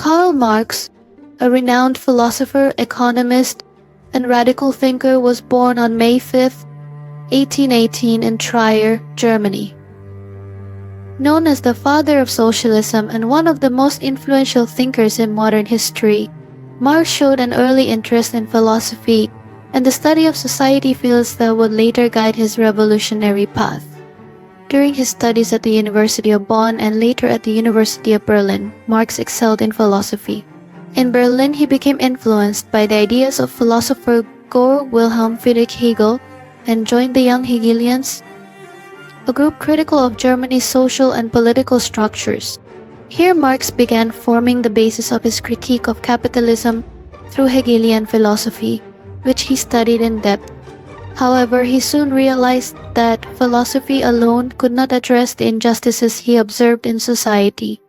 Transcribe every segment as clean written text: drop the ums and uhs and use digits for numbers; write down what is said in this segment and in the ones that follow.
Karl Marx, a renowned philosopher, economist, and radical thinker, was born on May 5, 1818 in Trier, Germany. Known as the father of socialism and one of the most influential thinkers in modern history, Marx showed an early interest in philosophy and the study of society fields that would later guide his revolutionary path. During his studies at the University of Bonn and later at the University of Berlin, Marx excelled in philosophy. In Berlin, he became influenced by the ideas of philosopher Georg Wilhelm Friedrich Hegel and joined the Young Hegelians, a group critical of Germany's social and political structures. Here Marx began forming the basis of his critique of capitalism through Hegelian philosophy, which he studied in depth. However, he soon realized that philosophy alone could not address the injustices he observed in society,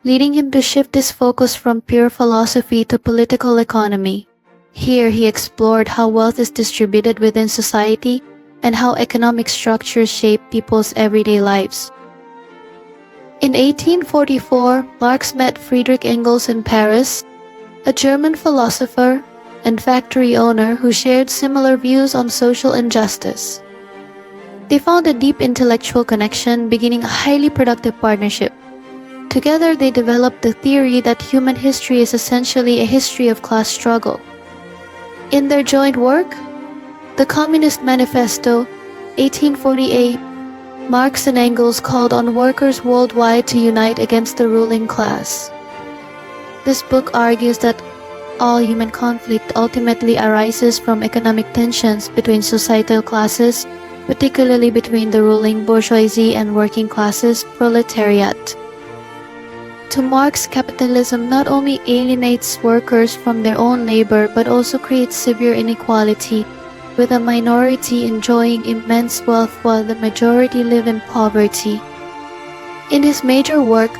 leading him to shift his focus from pure philosophy to political economy. Here he explored how wealth is distributed within society and how economic structures shape people's everyday lives. In 1844, Marx met Friedrich Engels in Paris, a German philosopher and factory owner who shared similar views on social injustice. They found a deep intellectual connection, beginning a highly productive partnership. Together, they developed the theory that human history is essentially a history of class struggle. In their joint work, the Communist Manifesto, 1848, Marx and Engels called on workers worldwide to unite against the ruling class. This book argues that all human conflict ultimately arises from economic tensions between societal classes, particularly between the ruling bourgeoisie and working classes, proletariat. To Marx, capitalism not only alienates workers from their own labor but also creates severe inequality, with a minority enjoying immense wealth while the majority live in poverty. In his major work,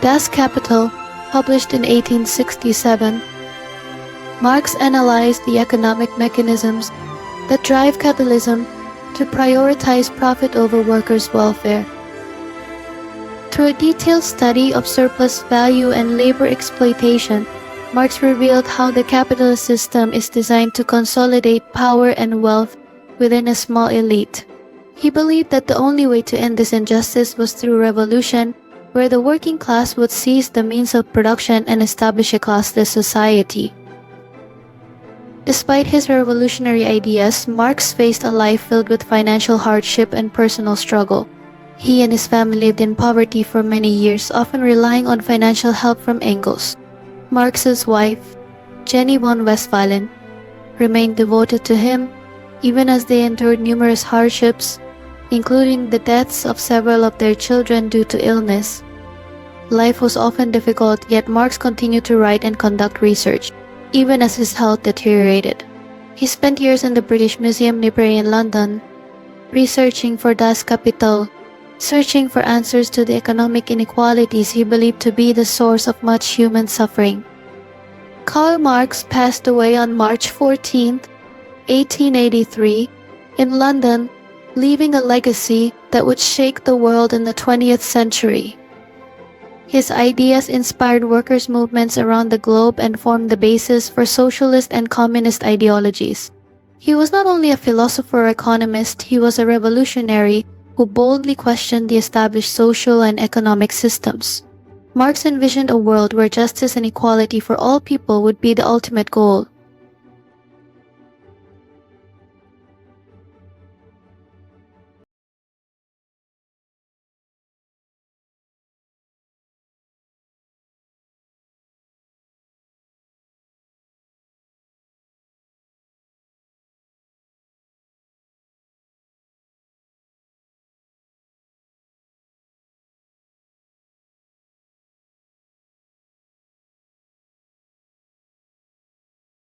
Das Kapital, published in 1867, Marx analyzed the economic mechanisms that drive capitalism to prioritize profit over workers' welfare. Through a detailed study of surplus value and labor exploitation, Marx revealed how the capitalist system is designed to consolidate power and wealth within a small elite. He believed that the only way to end this injustice was through revolution, where the working class would seize the means of production and establish a classless society. Despite his revolutionary ideas, Marx faced a life filled with financial hardship and personal struggle. He and his family lived in poverty for many years, often relying on financial help from Engels. Marx's wife, Jenny von Westphalen, remained devoted to him even as they endured numerous hardships, including the deaths of several of their children due to illness. Life was often difficult, yet Marx continued to write and conduct research, even as his health deteriorated. He spent years in the British Museum Library in London, researching for Das Kapital, searching for answers to the economic inequalities he believed to be the source of much human suffering. Karl Marx passed away on March 14, 1883, in London, leaving a legacy that would shake the world in the 20th century. His ideas inspired workers' movements around the globe and formed the basis for socialist and communist ideologies. He was not only a philosopher or economist, he was a revolutionary who boldly questioned the established social and economic systems. Marx envisioned a world where justice and equality for all people would be the ultimate goal.